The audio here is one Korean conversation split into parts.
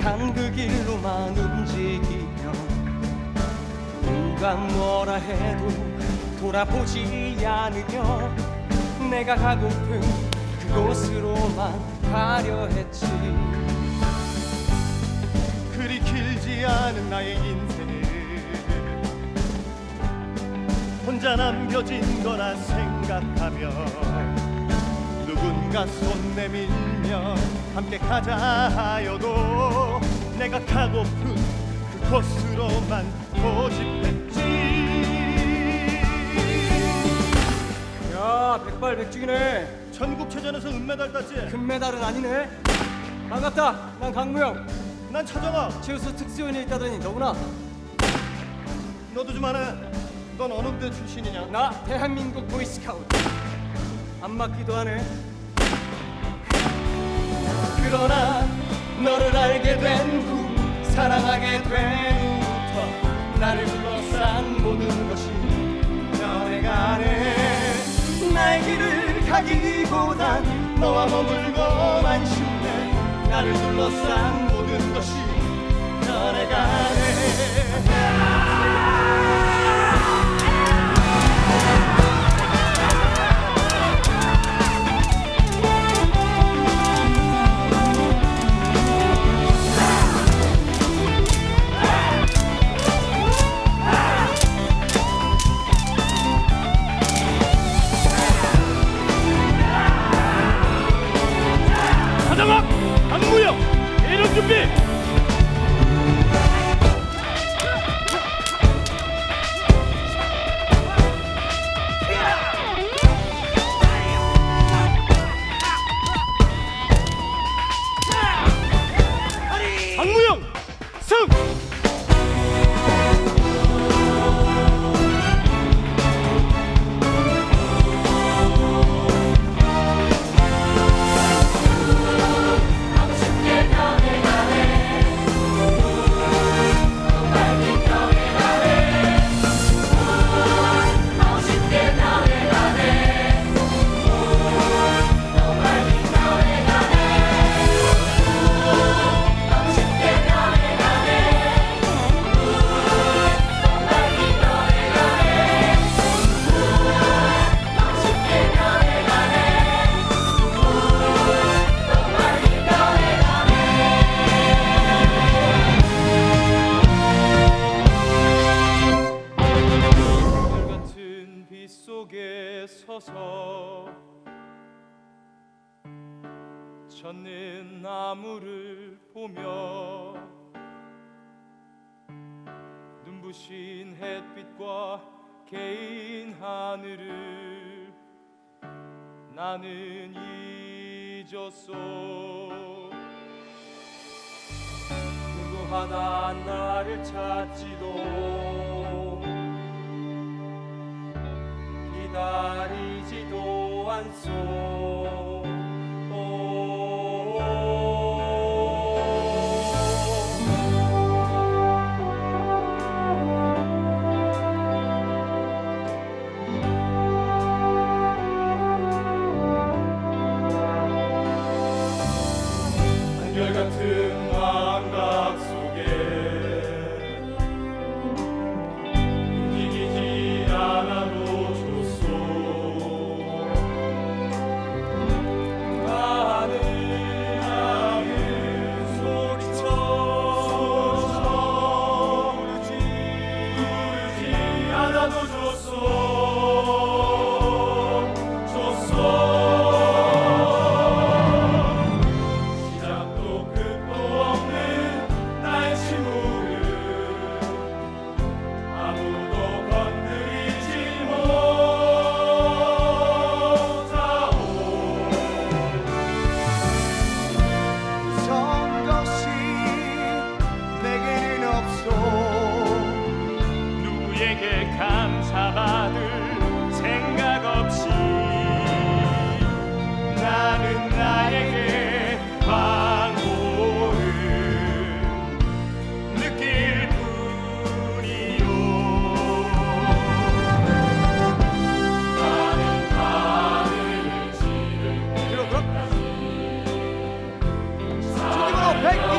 선택한 그 길로만 움직이며 누가 뭐라 해도 돌아보지 않으며 내가 가고픈 그곳으로만 가려 했지. 그리 길지 않은 나의 인생을 혼자 남겨진 거라 생각하며 누군가 손 내밀며 함께 가자 하여도 내가 가고픈 그곳으로만 고집했지. 야, 백발백중이네. 전국체전에서 은메달 땄지? 금메달은 아니네. 반갑다. 난 강무영. 난 차정아. 최우수 특수연에 있다더니 너구나. 너도 좀 하네. 넌 어느 대 출신이냐? 나 대한민국 보이스카우트. 안 맞기도 하네. 그러나 너를 알게 된 후, 사랑하게 된 후부터 나를 둘러싼 모든 것이 변해가네. 나의 길을 가기보단 너와 머물고만 싶네. 나를 둘러싼 모든 것이 변해가네. 차정아, 강무영, 예령 준비. 강무영 승! 서서 젖는 나무를 보며 눈부신 햇빛과 개인 하늘을 나는 잊었어. 누구 하나 나를 찾지도 기다리지도 않소. 한결같은 망각 속에 움직이지 않아도 시작도 끝도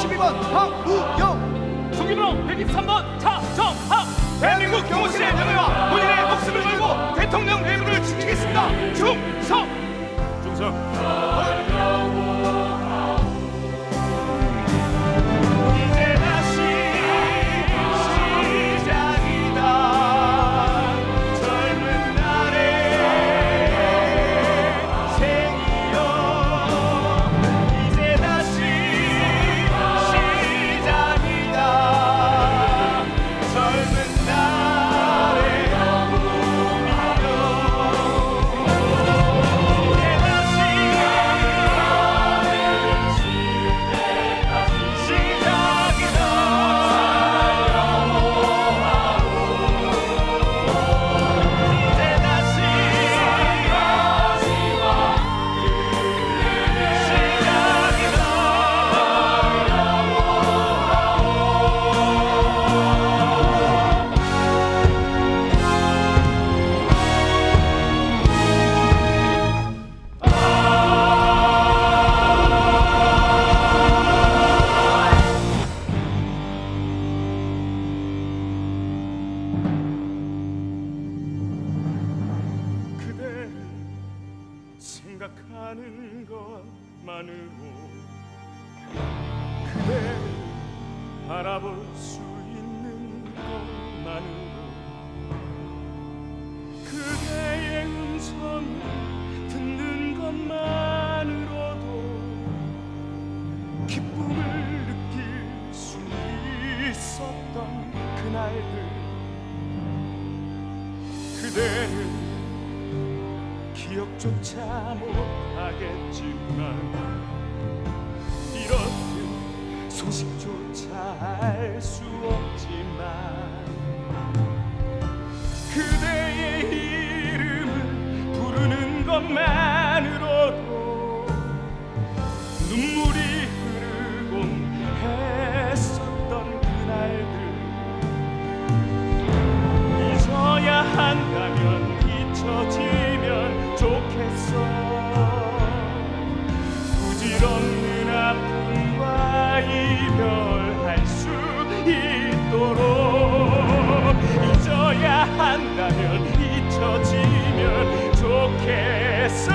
52번 황우영, 중기번호 123번 차정학. 대한민국 경호실의 명예와 본인의 목숨을 걸고 대통령 내부를 지키겠습니다. 충성. 이제 다시 시작이다. 젊은 날의 생이여. 이제 다시 시작이다. 젊은 날의 꿈이여. 이제 다시 시작이다. 이제 다시 그대 생각하는 것만으로 그대 바라볼 수 있는 것만으로 그대의 음성을 듣는 것만으로도 기쁨을 느낄 수 있었던 그날들 그대는 기억조차 못하겠지만 이렇듯 소식조차 알 수 없지만 그대의 이름을 부르는 것만으로도 눈물이 흐르곤 했었던 그날들 잊어야 한다면 잊혀지면 좋겠어. 부질없는 아픔과 이별할 수 있도록 잊어야 한다면 잊혀지면 좋겠어.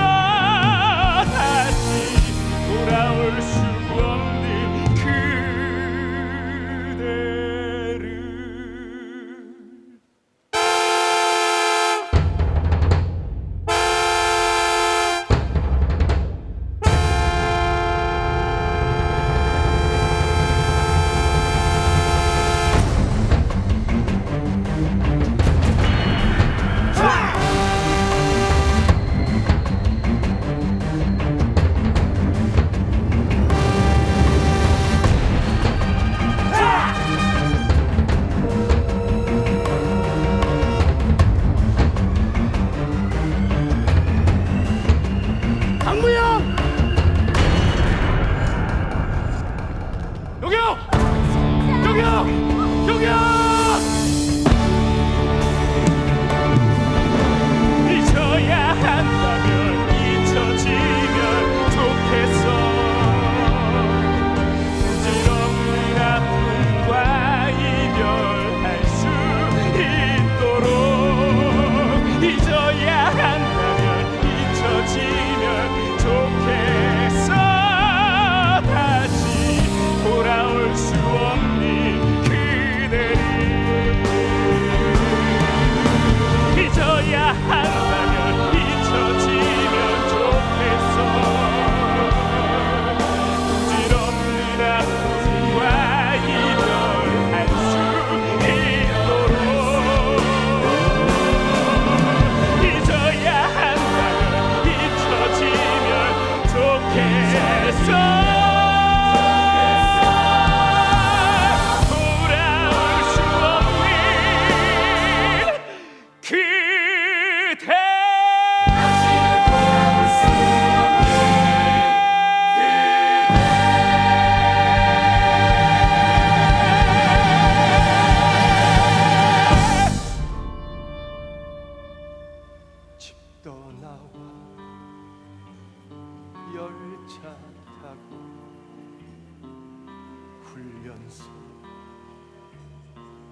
울면서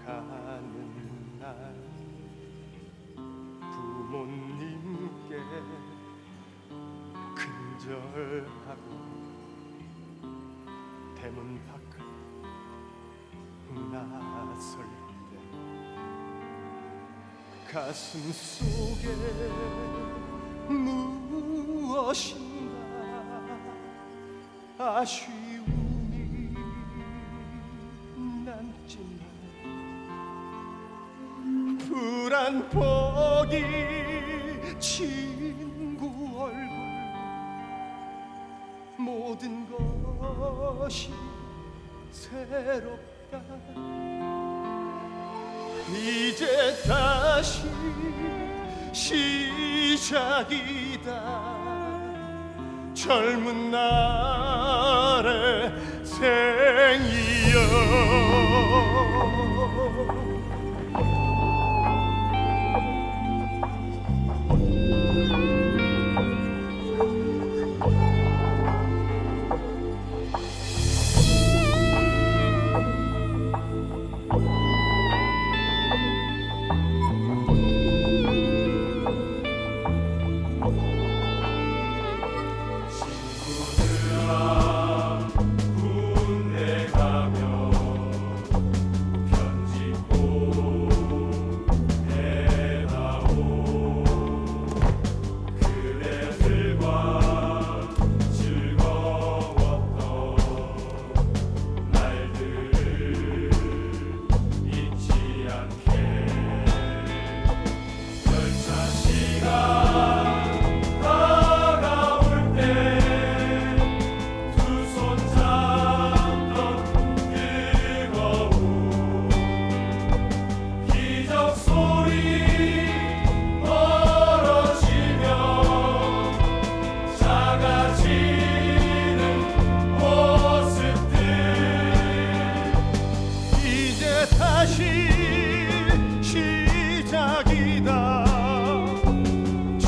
가는 날 부모님께 근절하고 대문 밖을 나설 때 가슴 속에 무엇인가 아쉬움이 남지만 불안폭이 친구 얼굴 모든 것이 새롭다 이제 다시 시작이다 젊은 날의 생이여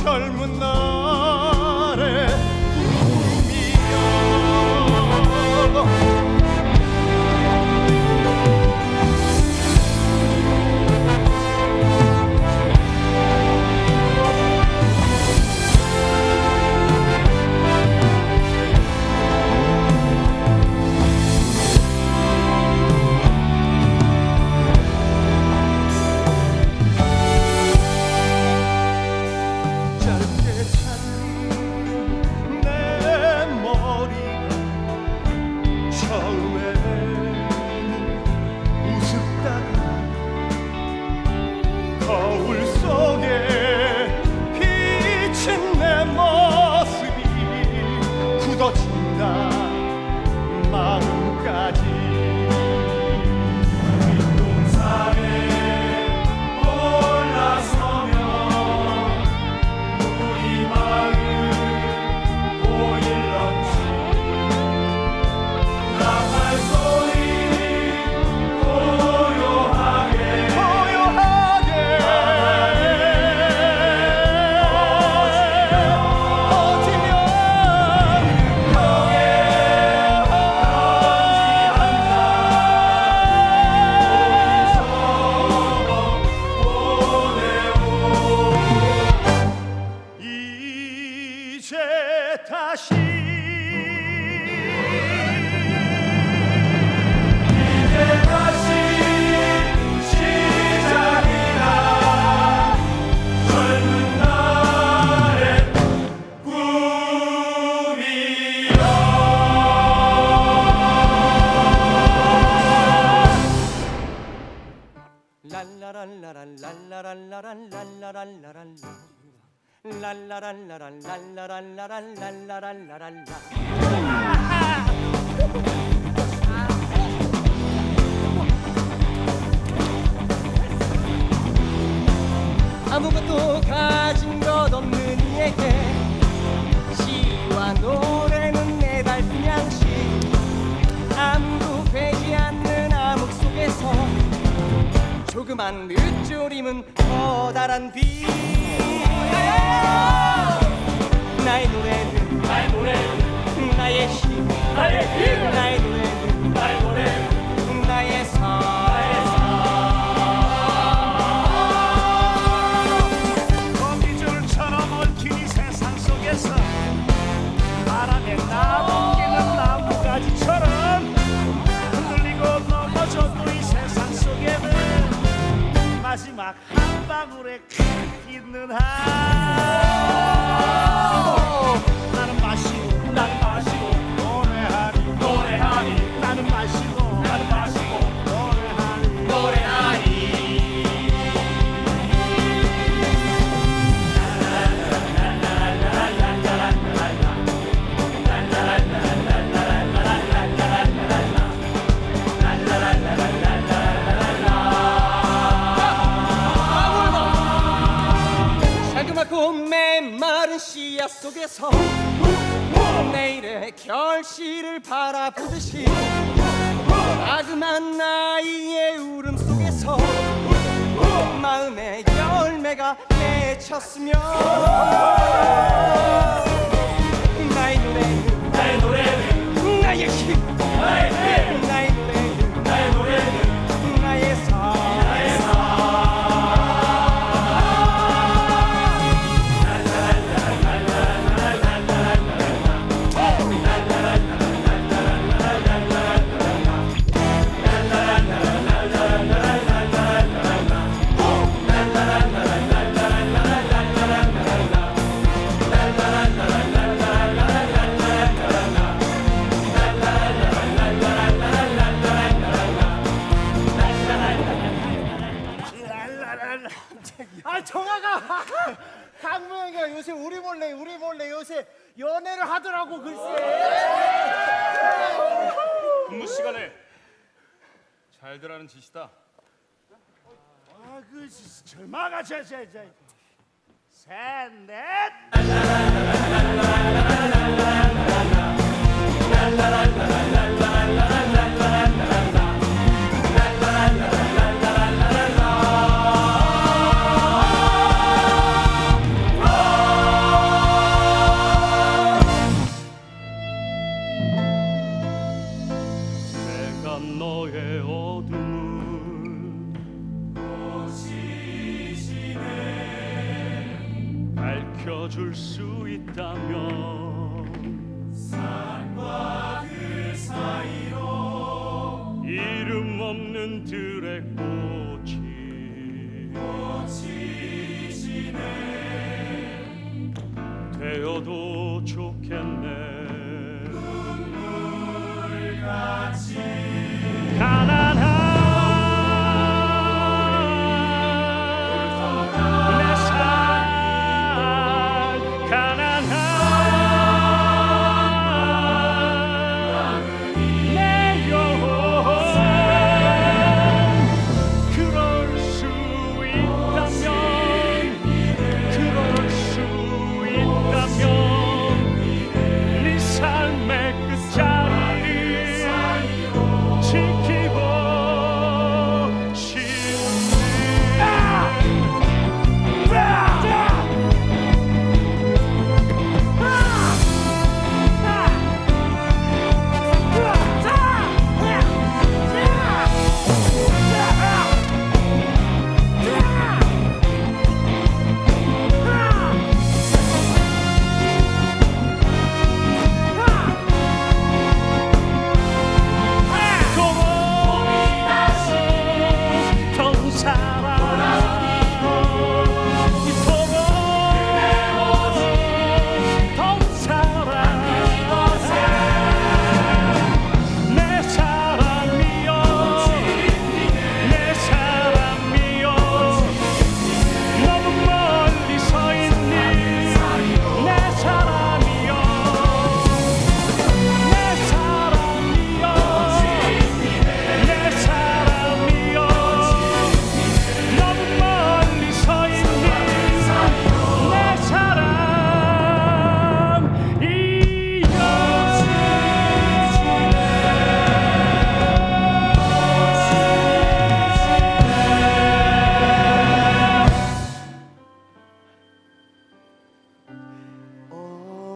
젊은 날의 꿈이여 거울 속에 비친 내 모습이 굳어진다 마음까지 윗동산에 올라서면 우리 마을 보일런지 나팔 소리 고요하게 이제 다시 시작이다 젊은 날의 꿈이여 아무것도 가진 것 없는 이에게 시와 노래는 내 발품 양식 아무도 되지 않는 암흑 속에서 조그만 늦조림은 커다란 빛 나의 노래는 나의 시 나의 노래는 마시고 노래하니 자그맣고 메마른 씨앗 속에서 내일의 결실을 바라보듯이 자그만 나이의 울음 속에서 마음의 열매가 맺혔으며 나의 노래는 나의 힘 나의 노래는 나의 삶 아 정아가 강무영이가 요새 우리 몰래 요새 연애를 하더라고 글쎄. 근무 시간에 잘들 하는 짓이다. 아그 절마가 셋넷 내가 너의 어둠을 밝혀줄 수 있다면 산과 그 사이로 이름 없는 들의 꽃이 지네 되어도 좋겠네 눈물같이 가난한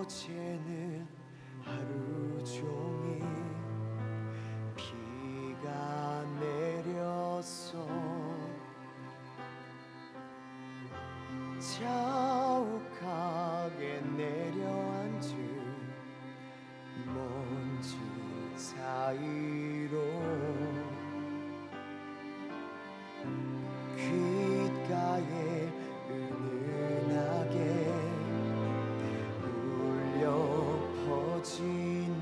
어제는 하루 종일 비가 내렸어. 자욱하게 내려앉은 먼지 사이로 귓가에 은은하게 울려 퍼지는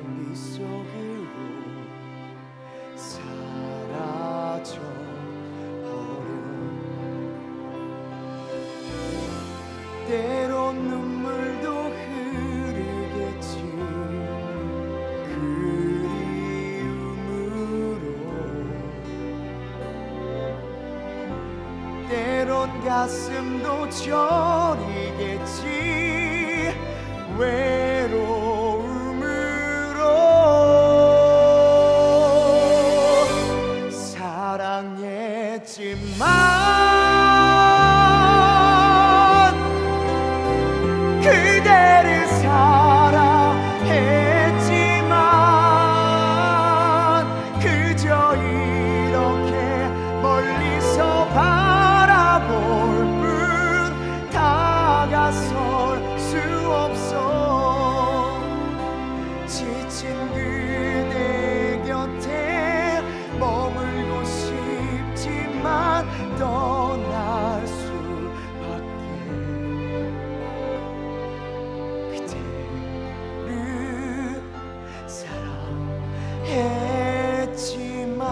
공기 속으로 사라져 버려. 때론 눈물도 흐르겠지. 그리움으로 때론 가슴도 저리겠지. 외로움으로 사랑했지만 그대를 사랑했지만 그저 이렇게 멀리서 바라볼 뿐 다가설 수 없어. 지친 그대 곁에 머물고 싶지만 떠날 수밖에. 그대를 사랑했지만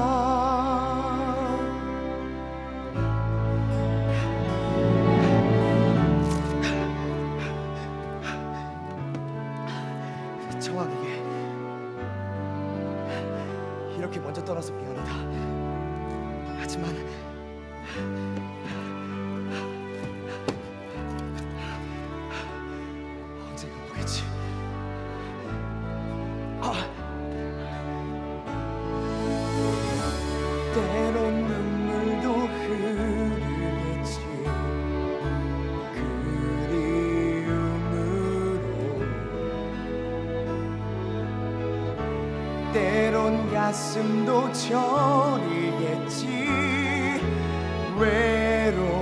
정확하게 이렇게 먼저 떠나서 미안하다. 하지만 언젠가 보겠지. 때론 눈물도 흐르겠지. 그리움으로 때론 가슴도 저리겠지. 외로움으로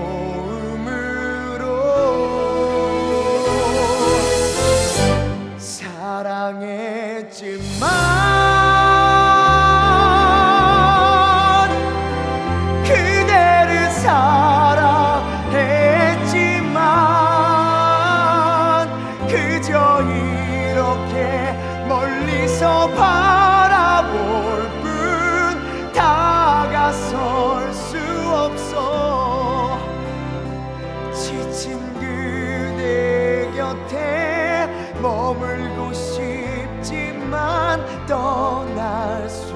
사랑했지만 그대를 사랑했지만 그저 이렇게 멀리서 바라볼 뿐 다가설 수 없어. 지친 그대 곁에 머물고 싶지만 떠날 수